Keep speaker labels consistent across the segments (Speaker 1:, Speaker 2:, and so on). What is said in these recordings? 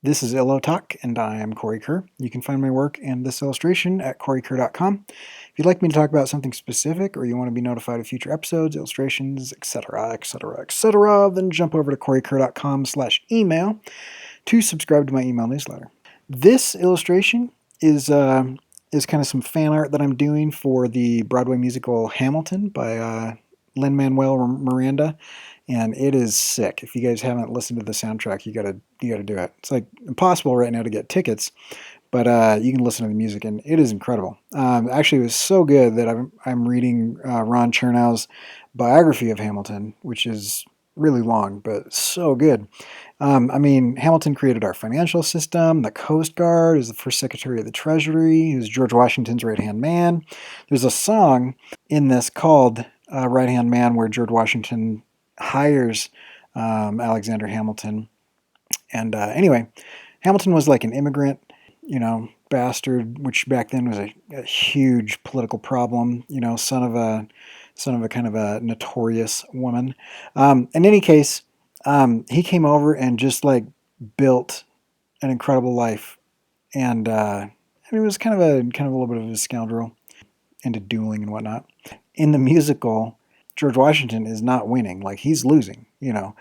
Speaker 1: This is Illo Talk, and I am Cory Kerr. You can find my work and this illustration at kuretake.com. If you'd like me to talk about something specific, or you want to be notified of future episodes, illustrations, etc., etc., etc., then jump over to kuretake.com/email to subscribe to my email newsletter. This illustration is kind of some fan art that I'm doing for the Broadway musical Hamilton by Lin-Manuel Miranda, and it is sick. If you guys haven't listened to the soundtrack, you gotta do it. It's like impossible right now to get tickets, but you can listen to the music, and it is incredible. Actually, it was so good that I'm reading Ron Chernow's biography of Hamilton, which is really long, but so good. Hamilton created our financial system. The Coast Guard is the first Secretary of the Treasury. He was George Washington's right-hand man. There's a song in this called Right-Hand Man where George Washington hires Alexander Hamilton. And anyway, Hamilton was like an immigrant, bastard, which back then was a huge political problem, son of a kind of a notorious woman. In any case, he came over and just like built an incredible life, and he was kind of a little bit of a scoundrel into dueling and whatnot. In the musical, George Washington is not winning; like he's losing, and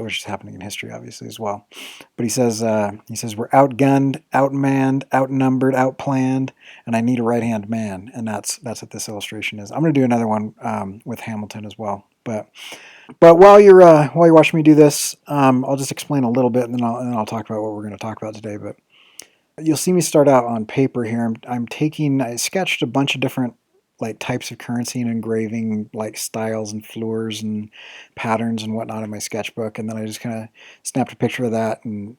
Speaker 1: which is happening in history, obviously as well. But he says we're outgunned, outmanned, outnumbered, outplanned, and I need a right hand man, and that's what this illustration is. I'm going to do another one with Hamilton as well, but while you're watching me do this, I'll just explain a little bit, and then I'll talk about what we're going to talk about today. But you'll see me start out on paper here. I sketched a bunch of different like types of currency and engraving like styles and floors and patterns and whatnot in my sketchbook, and then I just kind of snapped a picture of that, and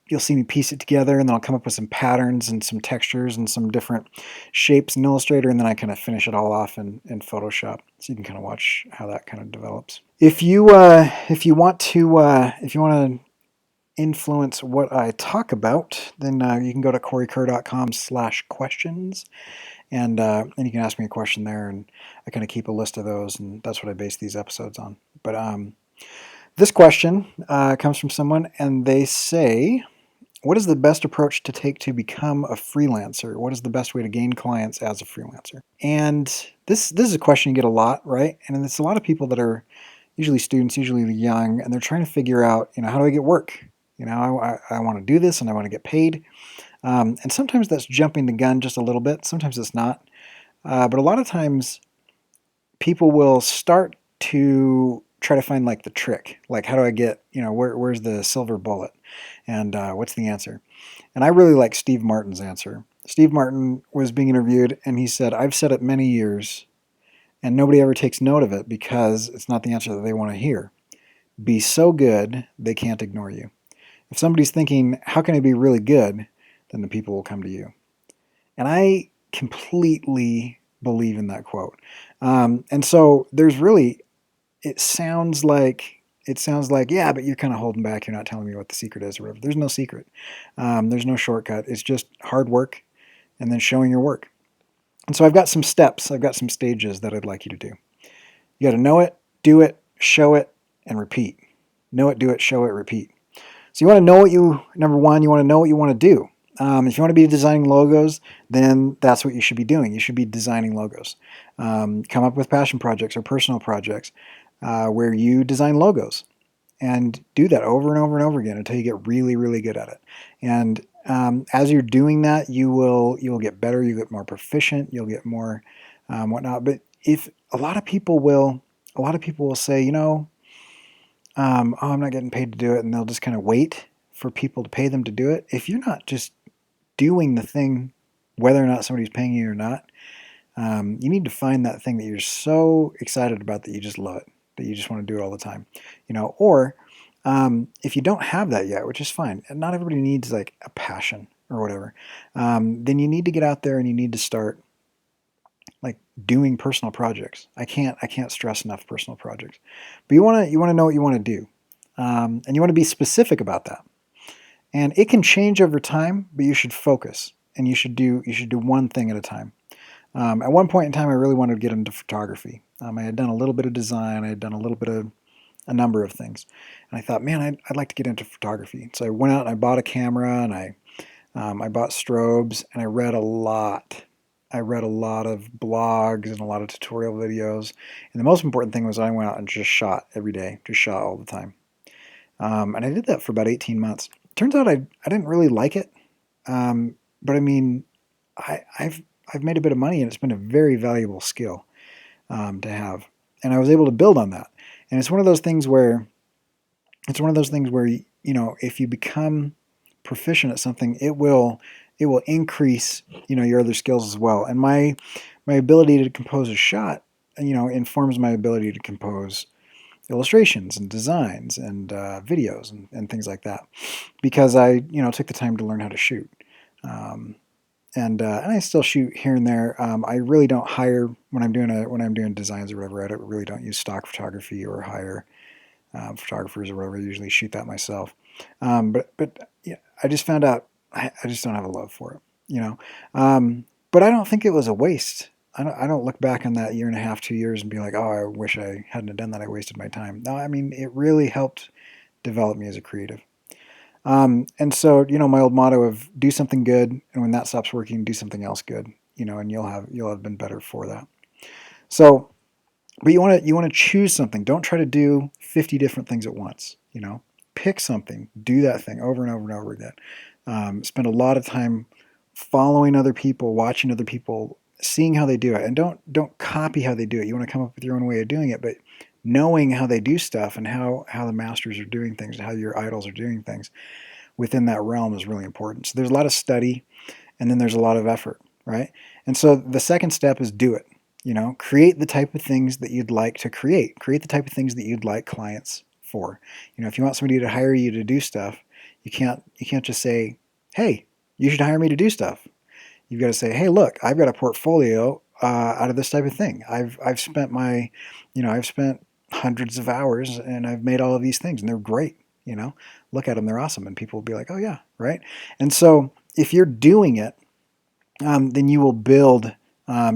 Speaker 1: you'll see me piece it together, and then I'll come up with some patterns and some textures and some different shapes in Illustrator, and then I kind of finish it all off in Photoshop, so you can kind of watch how that kind of develops. If you want to influence what I talk about, then you can go to kuretake.com/questions, and you can ask me a question there, and I kind of keep a list of those, and that's what I base these episodes on. But this question comes from someone, and they say, what is the best approach to take to become a freelancer? What is the best way to gain clients as a freelancer? And this is a question you get a lot, right? And it's a lot of people that are usually students, usually young, and they're trying to figure out, how do I get work? I want to do this and I want to get paid. And sometimes that's jumping the gun just a little bit. Sometimes it's not. But a lot of times people will start to try to find like the trick. Like, how do I get, where's the silver bullet? And what's the answer? And I really like Steve Martin's answer. Steve Martin was being interviewed, and he said, I've said it many years, and nobody ever takes note of it because it's not the answer that they want to hear. Be so good, they can't ignore you. If somebody's thinking, how can I be really good? Then the people will come to you. And I completely believe in that quote. And so there's really, it sounds like, yeah, but you're kind of holding back. You're not telling me what the secret is or whatever. There's no secret. There's no shortcut. It's just hard work and then showing your work. And so I've got some steps. I've got some stages that I'd like you to do. You got to know it, do it, show it, and repeat. Know it, do it, show it, repeat. So you want to know number one, you want to know what you want to do. If you want to be designing logos, then that's what you should be doing. You should be designing logos. Come up with passion projects or personal projects where you design logos, and do that over and over and over again until you get really, really good at it. And as you're doing that, you'll get better. You get more proficient. You'll get more whatnot. But if a lot of people will say, oh, I'm not getting paid to do it, and they'll just kind of wait for people to pay them to do it. If you're not just doing the thing, whether or not somebody's paying you or not, you need to find that thing that you're so excited about that you just love it, that you just want to do it all the time, Or if you don't have that yet, which is fine, and not everybody needs like a passion or whatever, then you need to get out there and you need to start like doing personal projects. I can't stress enough personal projects, but you want to know what you want to do, and you want to be specific about that. And it can change over time, but you should focus, and you should do one thing at a time. At one point in time, I really wanted to get into photography. I had done a little bit of design. I had done a little bit of a number of things. And I thought, man, I'd like to get into photography. So I went out and I bought a camera, and I bought strobes, and I read a lot. I read a lot of blogs and a lot of tutorial videos. And the most important thing was I went out and just shot every day, just shot all the time. And I did that for about 18 months. Turns out I didn't really like it. But I mean, I've made a bit of money, and it's been a very valuable skill to have. And I was able to build on that. And it's one of those things where if you become proficient at something, it will increase your other skills as well. And my ability to compose a shot informs my ability to compose illustrations and designs and videos and things like that, because I took the time to learn how to shoot. Um, and I still shoot here and there. I really don't hire when I'm doing designs or whatever. Really don't use stock photography or hire photographers or whatever. I usually shoot that myself. But yeah, I just found out I just don't have a love for it, you know. But I don't think it was a waste. I don't look back on that year and a half, 2 years, and be like, oh, I wish I hadn't have done that. I wasted my time. No, I mean, it really helped develop me as a creative. And so, my old motto of do something good, and when that stops working, do something else good, and you'll have been better for that. So, but you want to choose something. Don't try to do 50 different things at once. Pick something, do that thing over and over and over again. Spend a lot of time following other people, watching other people, seeing how they do it, and don't copy how they do it. You want to come up with your own way of doing it, but knowing how they do stuff and how the masters are doing things, and how your idols are doing things within that realm is really important. So there's a lot of study, and then there's a lot of effort, right? And so the second step is do it. Create the type of things that you'd like to create. Create the type of things that you'd like clients for. If you want somebody to hire you to do stuff, you can't just say, "Hey, you should hire me to do stuff." You've got to say, "Hey, look, I've got a portfolio out of this type of thing. I've spent I've spent hundreds of hours, and I've made all of these things, and they're great. Look at them, they're awesome." And people will be like, "Oh yeah, right." And so if you're doing it, then you will build.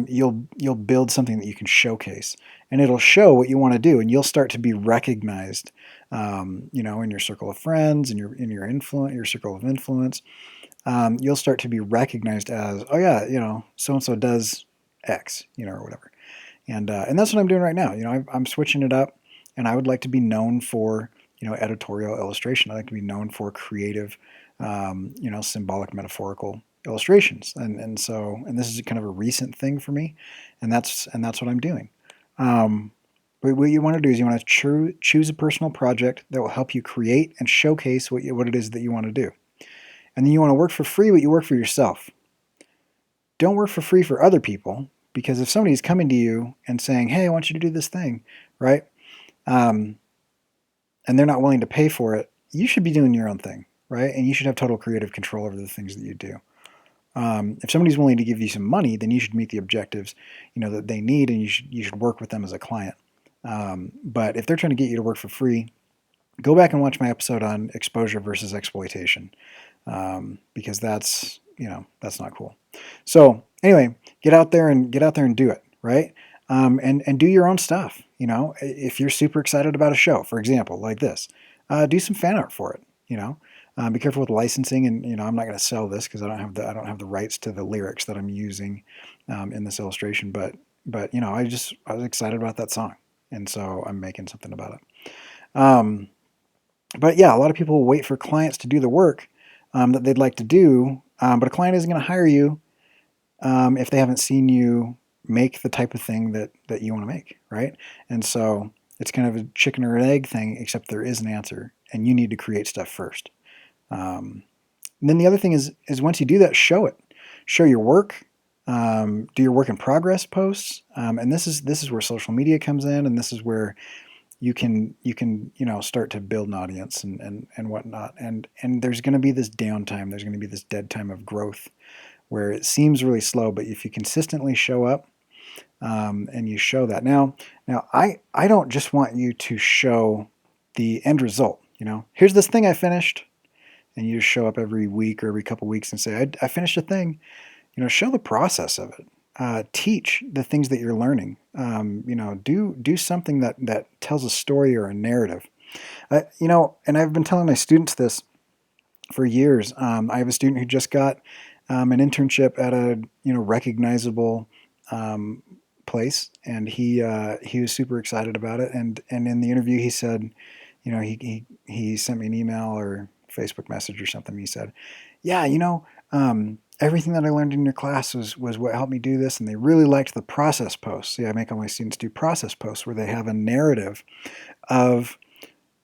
Speaker 1: You'll build something that you can showcase, and it'll show what you want to do, and you'll start to be recognized. In your circle of friends, your circle of influence, you'll start to be recognized as, oh yeah, so and so does X, or whatever. And that's what I'm doing right now. I'm switching it up, and I would like to be known for editorial illustration. I like to be known for creative, symbolic, metaphorical illustrations. And this is kind of a recent thing for me, and that's what I'm doing. But what you want to do is you want to choose a personal project that will help you create and showcase what it is that you want to do. And then you want to work for free, but you work for yourself. Don't work for free for other people, because if somebody's coming to you and saying, "Hey, I want you to do this thing," right? And they're not willing to pay for it, you should be doing your own thing, right? And you should have total creative control over the things that you do. If somebody's willing to give you some money, then you should meet the objectives, that they need, and you should work with them as a client. But if they're trying to get you to work for free, go back and watch my episode on exposure versus exploitation, because that's not cool. So anyway, get out there and do it, right? And do your own stuff. If you're super excited about a show, for example, like this, do some fan art for it. Be careful with licensing, and I'm not going to sell this because I don't have the rights to the lyrics that I'm using in this illustration. But I was excited about that song, and so I'm making something about it. But yeah, a lot of people will wait for clients to do the work that they'd like to do, but a client isn't going to hire you if they haven't seen you make the type of thing that you want to make, right? And so it's kind of a chicken or an egg thing, except there is an answer, and you need to create stuff first. And then the other thing is once you do that, show it. Show your work. Do your work in progress posts. And this is where social media comes in, and this is where you can start to build an audience and whatnot. And there's going to be this downtime. There's going to be this dead time of growth where it seems really slow, but if you consistently show up and you show that. Now I don't just want you to show the end result. Here's this thing I finished, and you just show up every week or every couple weeks and say, I finished a thing. Show the process of it. teach the things that you're learning. Do something that tells a story or a narrative. And I've been telling my students this for years. I have a student who just got an internship at a recognizable um, place, and he was super excited about it. And in the interview, he said, he sent me an email or Facebook message or something. He said, yeah, everything that I learned in your class was what helped me do this, and they really liked the process posts. See, I make all my students do process posts where they have a narrative of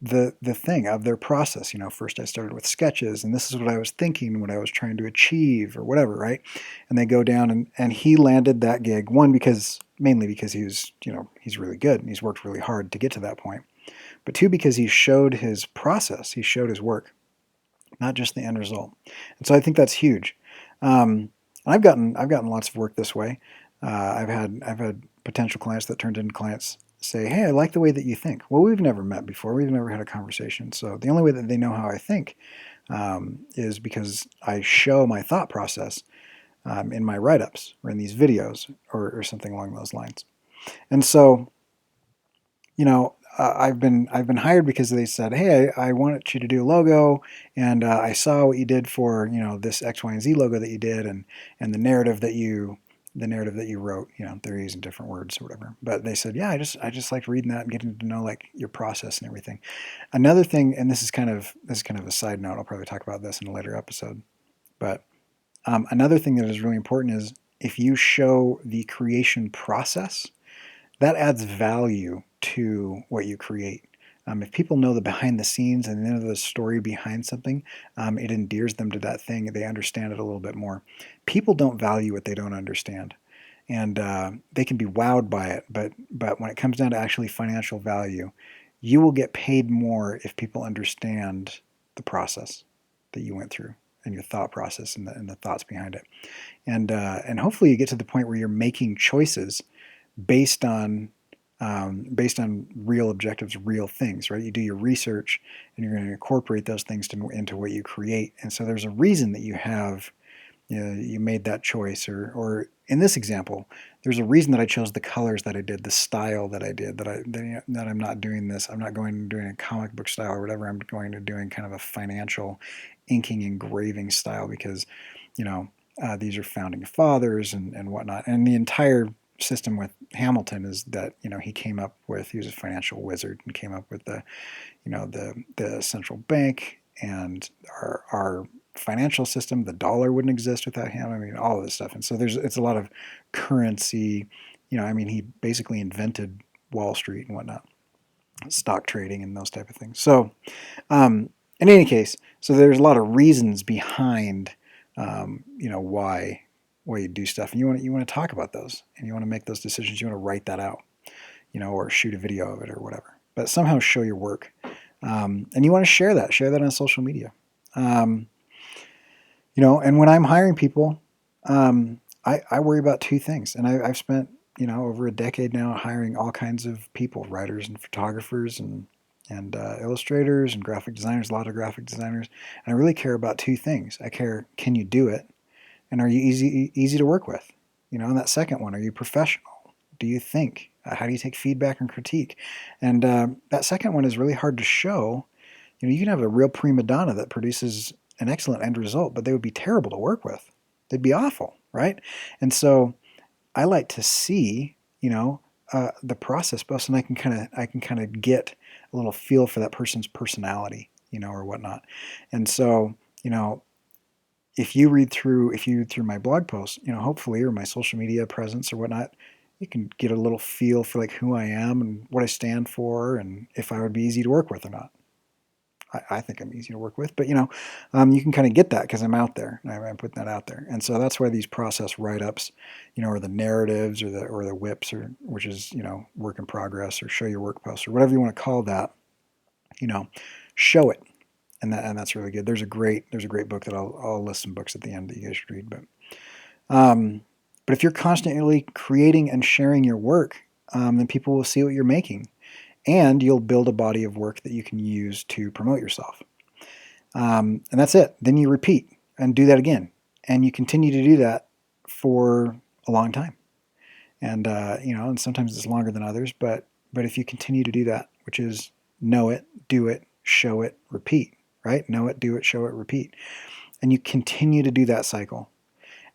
Speaker 1: the thing of their process. First I started with sketches, and this is what I was thinking, what I was trying to achieve, or whatever, right? And they go down, and he landed that gig, one, mainly because he's really good and he's worked really hard to get to that point, but two, because he showed his process, he showed his work, not just the end result. And so I think that's huge. And I've gotten lots of work this way. I've had potential clients that turned into clients say, hey, I like the way that you think. Well, we've never met before. We've never had a conversation. So the only way that they know how I think is because I show my thought process in my write-ups or in these videos or something along those lines. And so, I've been hired because they said, hey, I want you to do a logo, and I saw what you did for this X, Y, and Z logo that you did, and the narrative that you wrote. They're using different words or whatever, but they said, yeah, I just liked reading that and getting to know like your process and everything. Another thing, and this is kind of a side note. I'll probably talk about this in a later episode, but another thing that is really important is if you show the creation process, that adds value to what you create. If people know the behind the scenes and know the story behind something, it endears them to that thing. They understand it a little bit more. People don't value what they don't understand, and they can be wowed by it. But when it comes down to actually financial value, you will get paid more if people understand the process that you went through and your thought process and the thoughts behind it. And hopefully you get to the point where you're making choices based on based on real objectives, real things, right? You do your research and you're going to incorporate those things into what you create. And so there's a reason that you made that choice, or in this example, there's a reason that I chose the colors that I did, the style that I did, that I'm not doing this. I'm not going and doing a comic book style or whatever. I'm going to doing kind of a financial inking, engraving style because, these are founding fathers and whatnot. And the entire system with Hamilton is that he was a financial wizard and came up with the central bank and our financial system. The dollar wouldn't exist without him. I mean, all of this stuff. And so it's a lot of currency. He basically invented Wall Street and whatnot, stock trading and those type of things. So in any case, so there's a lot of reasons behind why you do stuff, and you want to talk about those, and you want to make those decisions. You want to write that out, or shoot a video of it or whatever. But somehow show your work, and you want to share that on social media. And when I'm hiring people, I worry about two things, and I've spent over a decade now hiring all kinds of people, writers and photographers and illustrators and graphic designers, a lot of graphic designers, and I really care about two things. I care, can you do it? And are you easy to work with? And that second one, are you professional? Do you think? How do you take feedback and critique? And that second one is really hard to show. You can have a real prima donna that produces an excellent end result, but they would be terrible to work with. They'd be awful, right? And so I like to see, the process bus, and I can kind of get a little feel for that person's personality, or whatnot. And so, if you read through my blog posts, hopefully, or my social media presence or whatnot, you can get a little feel for like who I am and what I stand for, and if I would be easy to work with or not. I think I'm easy to work with, but you can kind of get that because I'm out there and I'm putting that out there, and so that's why these process write-ups, or the narratives or the whips, or which is work in progress or show your work posts or whatever you want to call that, show it. And that's really good. There's a great book that I'll list some books at the end that you guys should read. But if you're constantly creating and sharing your work, then people will see what you're making, and you'll build a body of work that you can use to promote yourself. And that's it. Then you repeat and do that again, and you continue to do that for a long time. And and sometimes it's longer than others, but if you continue to do that, which is know it, do it, show it, repeat, right? Know it, do it, show it, repeat. And you continue to do that cycle,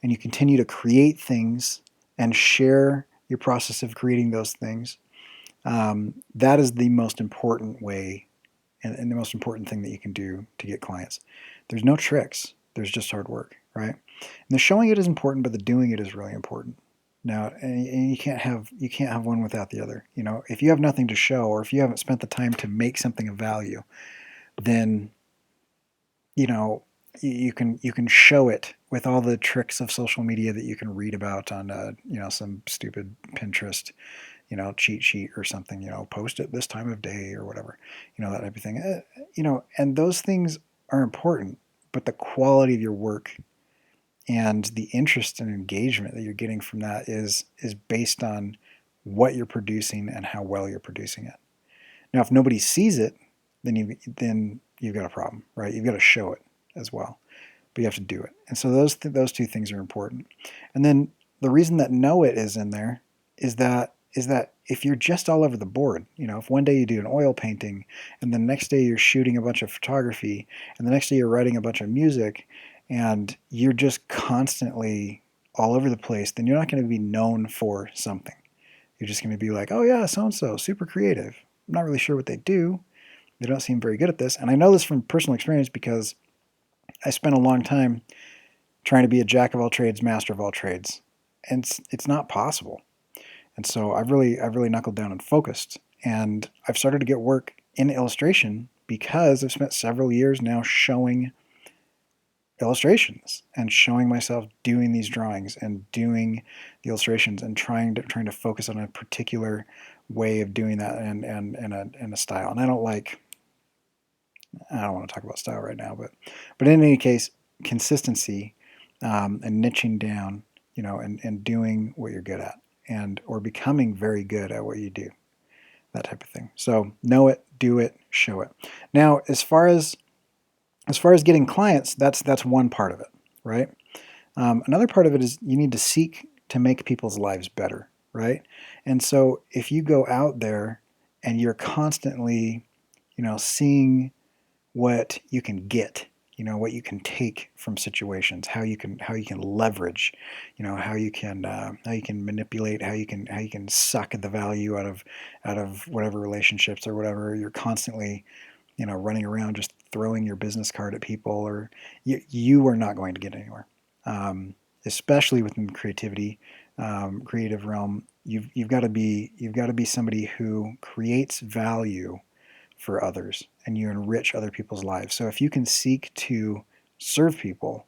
Speaker 1: and you continue to create things and share your process of creating those things. That is the most important way, and the most important thing that you can do to get clients. There's no tricks. There's just hard work, right? And the showing it is important, but the doing it is really important. Now, and you can't have one without the other. If you have nothing to show, or if you haven't spent the time to make something of value, then you know you can show it with all the tricks of social media that you can read about on some stupid Pinterest cheat sheet or something. Post it this time of day or whatever, that type of thing. And those things are important, but the quality of your work and the interest and engagement that you're getting from that is based on what you're producing and how well you're producing it. Now, if nobody sees it, then you've got a problem, right? You've got to show it as well, but you have to do it. And so those two things are important. And then the reason that know it is in there is that if you're just all over the board, if one day you do an oil painting, and the next day you're shooting a bunch of photography, and the next day you're writing a bunch of music, and you're just constantly all over the place, then you're not going to be known for something. You're just going to be like, oh yeah, so and so, super creative. I'm not really sure what they do. They don't seem very good at this. And I know this from personal experience because I spent a long time trying to be a jack of all trades, master of all trades, and it's not possible. And so I've really knuckled down and focused, and I've started to get work in illustration because I've spent several years now showing illustrations and showing myself doing these drawings and doing the illustrations and trying to focus on a particular way of doing that and a style. And I don't want to talk about style right now, but in any case, consistency, and niching down, and doing what you're good at, or becoming very good at what you do, that type of thing. So know it, do it, show it. Now, as far as getting clients, that's one part of it, right? Another part of it is you need to seek to make people's lives better, right? And so if you go out there and you're constantly, seeing what you can get, what you can take from situations, how you can leverage, how you can manipulate, how you can suck the value out of whatever relationships or whatever. You're constantly running around just throwing your business card at people, or you are not going to get anywhere. Especially within creativity, creative realm, you've got to be somebody who creates value for others, and you enrich other people's lives. So if you can seek to serve people,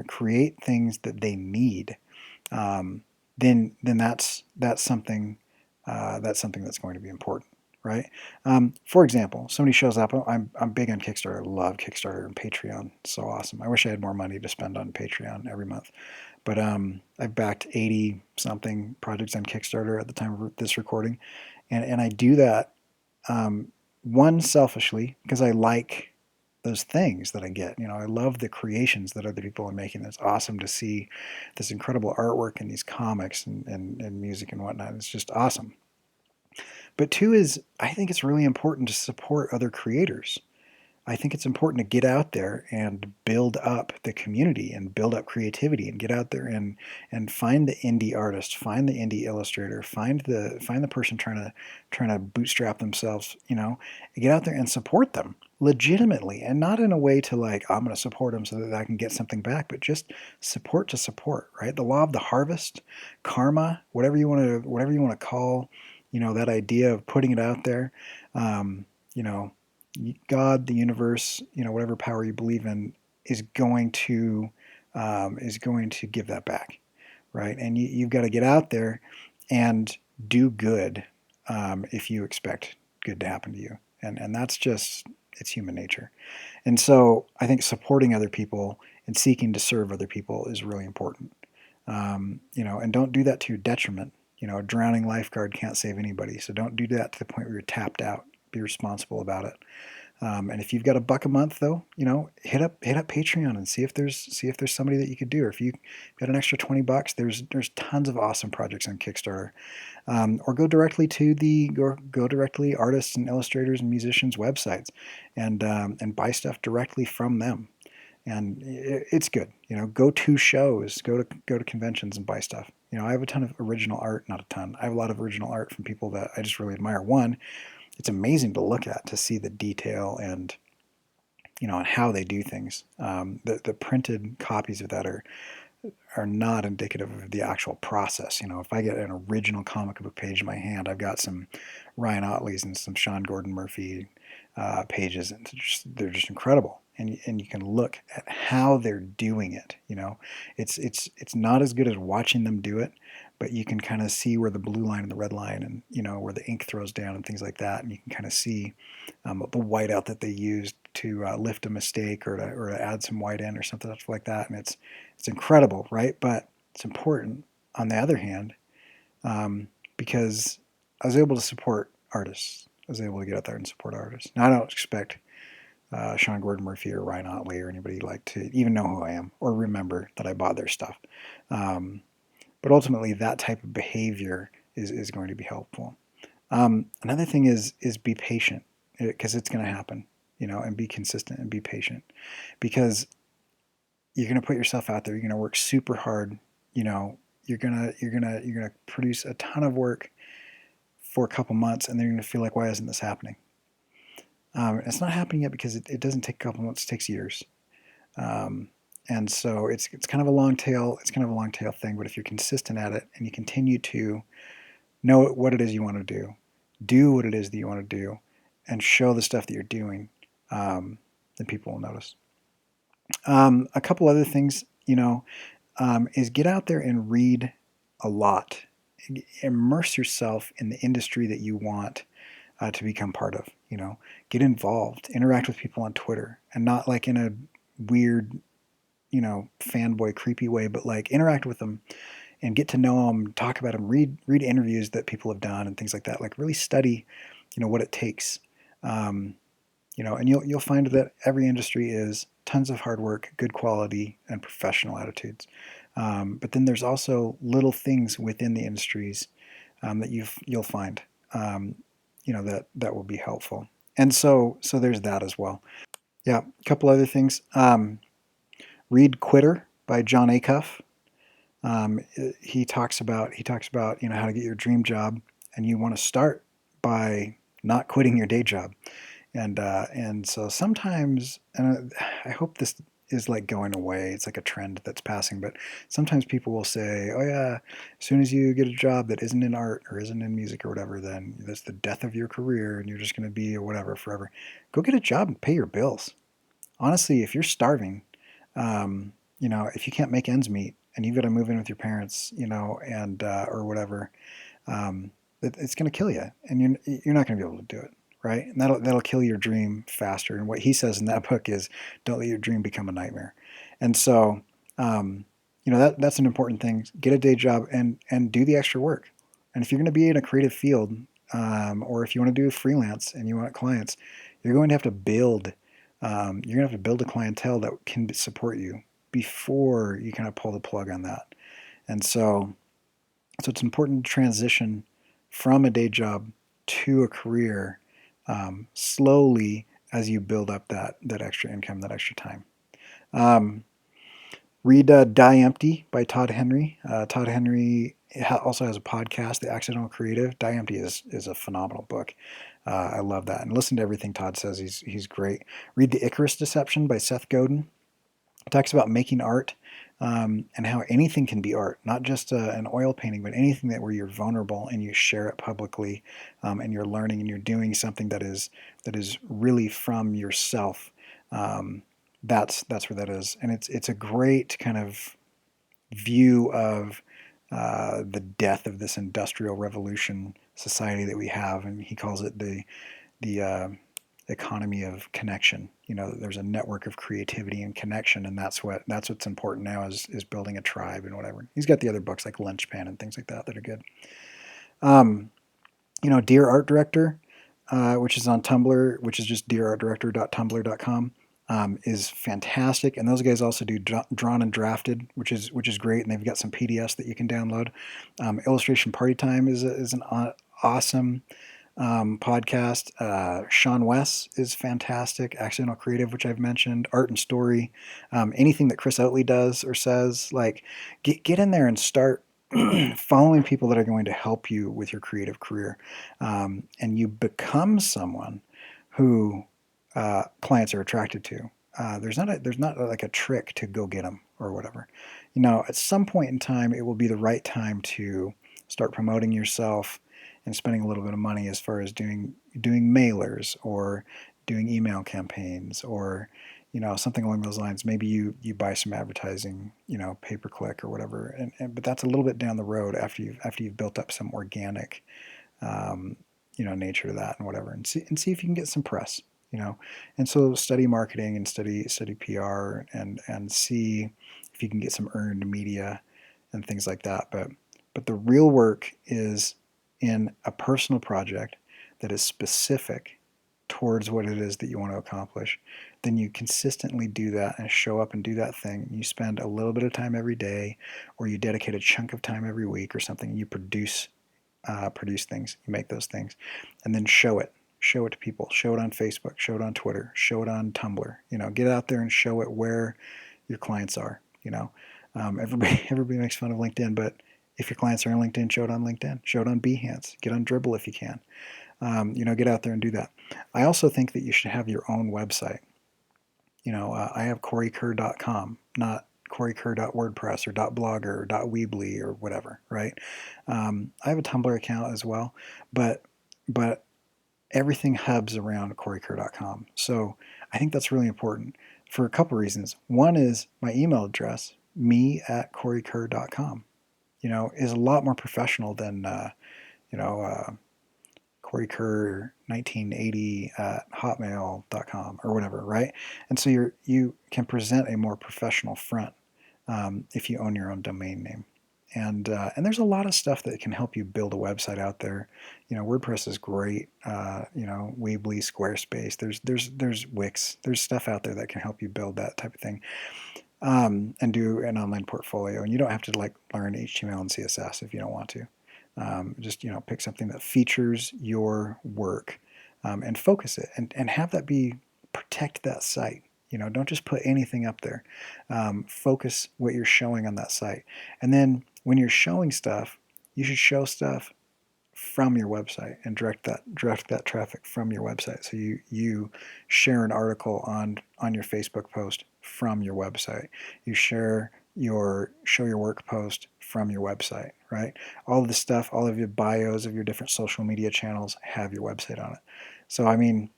Speaker 1: create things that they need, um, then that's something that's going to be important, right? For example, somebody shows up. I'm big on Kickstarter. I love Kickstarter and Patreon. It's so awesome. I wish I had more money to spend on Patreon every month, but I've backed 80 something projects on Kickstarter at the time of this recording, and I do that, um, one, selfishly, because I like those things that I get. I love the creations that other people are making. It's awesome to see this incredible artwork and these comics and music and whatnot. It's just awesome. But two is, I think it's really important to support other creators. I think it's important to get out there and build up the community and build up creativity, and get out there and find the indie artist, find the indie illustrator, find the person trying to bootstrap themselves, get out there and support them legitimately, and not in a way to like, I'm going to support them so that I can get something back, but just support to support, right? The law of the harvest, karma, whatever you want to call, that idea of putting it out there. You know, God, the universe, whatever power you believe in, is going to give that back, right? And you've got to get out there and do good, if you expect good to happen to you, and that's just, it's human nature. And so I think supporting other people and seeking to serve other people is really important. And don't do that to your detriment. A drowning lifeguard can't save anybody, so don't do that to the point where you're tapped out. Be responsible about it. And if you've got $1 a month, though, hit up Patreon and see if there's somebody that you could do. Or if you got an extra $20, there's tons of awesome projects on Kickstarter. Or go directly artists and illustrators and musicians' websites, and buy stuff directly from them. And it's good. Go to shows, go to conventions and buy stuff. I have a ton of original art, not a ton. I have a lot of original art from people that I just really admire. One, it's amazing to look at, to see the detail and and how they do things. The printed copies of that are not indicative of the actual process. If I get an original comic book page in my hand, I've got some Ryan Otley's and some Sean Gordon Murphy pages, and they're just incredible. And you can look at how they're doing it. It's not as good as watching them do it, but you can kind of see where the blue line and the red line, and where the ink throws down and things like that, and you can kind of see the whiteout that they used to lift a mistake, or to add some white in or something like that, and it's incredible, right? But it's important on the other hand, because I was able to support artists. I was able to get out there and support artists. Now, I don't expect Sean Gordon Murphy or Ryan Otley or anybody like to even know who I am or remember that I bought their stuff. But ultimately, that type of behavior is going to be helpful. Another thing is be patient, because it's going to happen, and be consistent and be patient, because you're going to put yourself out there. You're going to work super hard. You're gonna produce a ton of work for a couple months, and then you're going to feel like, why isn't this happening? It's not happening yet because it doesn't take a couple months; it takes years. And so it's kind of a long tail. It's kind of a long tail thing. But if you're consistent at it and you continue to know what it is you want to do what it is that you want to do, and show the stuff that you're doing, then people will notice. A couple other things, is get out there and read a lot. Immerse yourself in the industry that you want to become part of. Get involved, interact with people on Twitter, and not like in a weird, fanboy, creepy way, but like interact with them and get to know them, talk about them, read interviews that people have done and things like that. Like really study, what it takes. And you'll find that every industry is tons of hard work, good quality, and professional attitudes. But then there's also little things within the industries that you'll find, that will be helpful. And so there's that as well. Yeah, a couple other things. Read Quitter by John Acuff. He talks about how to get your dream job, and you want to start by not quitting your day job. And so sometimes, and I hope this is like going away. It's like a trend that's passing, but sometimes people will say, "Oh yeah, as soon as you get a job that isn't in art or isn't in music or whatever, then that's the death of your career, and you're just going to be or whatever forever." Go get a job and pay your bills. Honestly, if you're starving, if you can't make ends meet and you've got to move in with your parents, and or whatever, it's going to kill you, and you're not going to be able to do it, right? And that'll kill your dream faster. And what he says in that book is, don't let your dream become a nightmare. And so, that's an important thing. Get a day job and do the extra work. And if you're going to be in a creative field, or if you want to do freelance and you want clients, you're going to have to build. You're going to have to build a clientele that can support you before you kind of pull the plug on that. And so it's important to transition from a day job to a career slowly as you build up that extra income, that extra time. Read Die Empty by Todd Henry. Todd Henry also has a podcast, The Accidental Creative. Die Empty is a phenomenal book. I love that. And listen to everything Todd says. He's great. Read The Icarus Deception by Seth Godin. It talks about making art, and how anything can be art, not just an oil painting, but anything where you're vulnerable and you share it publicly, and you're learning and you're doing something that is really from yourself. That's where that is, and it's a great kind of view of the death of this industrial revolution society that we have, and he calls it the economy of connection. There's a network of creativity and connection, and that's what's important now is building a tribe and whatever. He's got the other books like Lynchpan and things like that are good. Dear Art Director, which is on Tumblr, which is just dearartdirector.tumblr.com, is fantastic. And those guys also do drawn and drafted, which is great. And they've got some PDFs that you can download. Illustration Party Time is an awesome podcast. Sean Wes is fantastic. Accidental Creative, which I've mentioned. Art and Story. Anything that Chris Oatley does or says, like, get in there and start following people that are going to help you with your creative career, and you become someone who clients are attracted to. There's not like a trick to go get them or whatever. At some point in time, it will be the right time to start promoting yourself and spending a little bit of money as far as doing mailers or doing email campaigns or something along those lines. Maybe you buy some advertising, pay per click or whatever. But that's a little bit down the road after you've built up some organic um, nature to that and whatever, and see if you can get some press. And so study marketing and study PR and see if you can get some earned media and things like that. But the real work is in a personal project that is specific towards what it is that you want to accomplish. Then you consistently do that and show up and do that thing. You spend a little bit of time every day, or you dedicate a chunk of time every week or something, and you produce things, you make those things, and then show it to people, show it on Facebook, show it on Twitter, show it on Tumblr. Get out there and show it where your clients are. Everybody makes fun of LinkedIn, but if your clients are on LinkedIn, show it on LinkedIn, show it on Behance, get on Dribble if you can. Get out there and do that. I also think that you should have your own website. I have corykerr.com, not corykerr.wordpress or .blogger or .weebly or whatever, right? I have a Tumblr account as well, but everything hubs around corykerr.com. So I think that's really important for a couple reasons. One is my email address, me@corykerr.com, is a lot more professional than, Cory Kerr 1980 at hotmail.com or whatever, right? And so you can present a more professional front if you own your own domain name. And there's a lot of stuff that can help you build a website out there. WordPress is great. Weebly, Squarespace. There's Wix. There's stuff out there that can help you build that type of thing, and do an online portfolio. And you don't have to learn HTML and CSS if you don't want to. Just pick something that features your work, and focus it, and have that protect that site. Don't just put anything up there. Focus what you're showing on that site, and then when you're showing stuff, you should show stuff from your website and direct that traffic from your website. So you share an article on your Facebook post from your website. You show your work post from your website, right? All of the stuff, all of your bios of your different social media channels have your website on it. So I mean,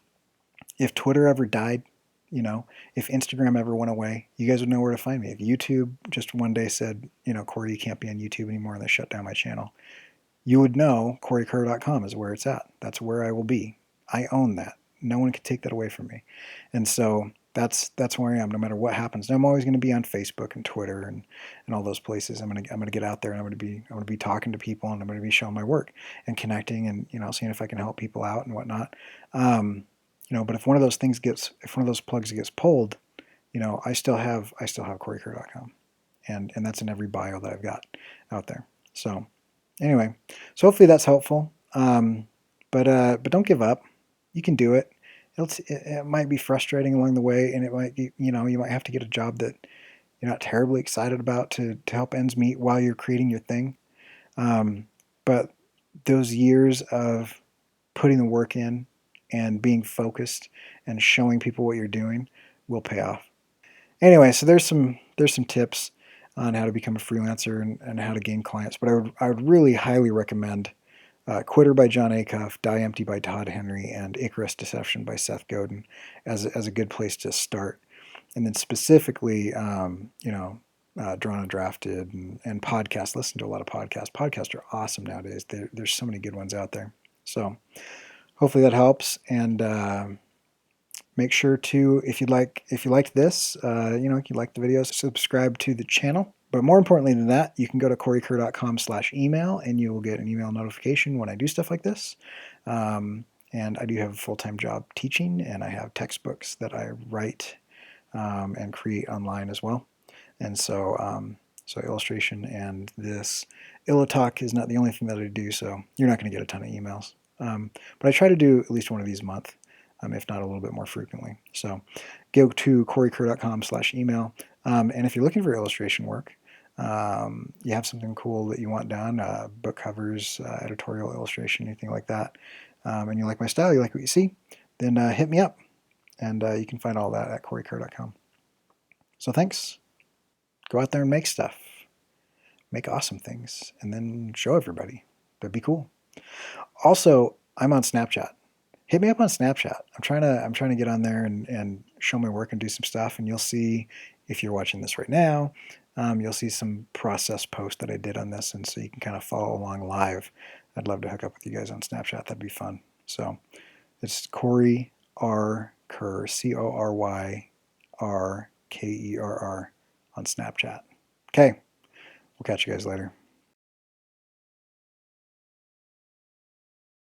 Speaker 1: if Twitter ever died, if Instagram ever went away, you guys would know where to find me. If YouTube just one day said, Cory, you can't be on YouTube anymore, and they shut down my channel, you would know corykerr.com is where it's at. That's where I will be. I own that. No one can take that away from me. And so that's where I am, no matter what happens. And I'm always going to be on Facebook and Twitter and all those places. I'm gonna get out there, and I'm gonna be talking to people, and I'm gonna be showing my work and connecting, and seeing if I can help people out and whatnot. But if one of those plugs gets pulled, I still have corykerr.com, and that's in every bio that I've got out there. So anyway, so hopefully that's helpful. But don't give up. You can do it. It might be frustrating along the way, and it might be, you might have to get a job that you're not terribly excited about to help ends meet while you're creating your thing. But those years of putting the work in and being focused and showing people what you're doing will pay off. Anyway, so there's some tips on how to become a freelancer and how to gain clients. But I would really highly recommend Quitter by John Acuff, Die Empty by Todd Henry, and Icarus Deception by Seth Godin as a good place to start. And then specifically, Drawn and Drafted and podcasts. Listen to a lot of podcasts. Podcasts are awesome nowadays. There's so many good ones out there. So hopefully that helps. And make sure to, if you liked this, if you like the videos, subscribe to the channel. But more importantly than that, you can go to corykerr.com/email, and you will get an email notification when I do stuff like this. And I do have a full-time job teaching, and I have textbooks that I write and create online as well. And so illustration and this illo talk is not the only thing that I do, so you're not going to get a ton of emails. But I try to do at least one of these a month, if not a little bit more frequently. So go to corykerr.com/email. And if you're looking for illustration work, you have something cool that you want done, book covers, editorial illustration, anything like that, and you like my style, you like what you see, then hit me up. And you can find all that at corykerr.com. So thanks. Go out there and make stuff. Make awesome things, and then show everybody. That'd be cool. Also, I'm on Snapchat. Hit me up on Snapchat. I'm trying to get on there and show my work and do some stuff. And you'll see, if you're watching this right now, you'll see some process posts that I did on this, and so you can kind of follow along live. I'd love to hook up with you guys on Snapchat. That'd be fun. So it's Cory R. Kerr, CORYRKERR on Snapchat. Okay, we'll catch you guys later.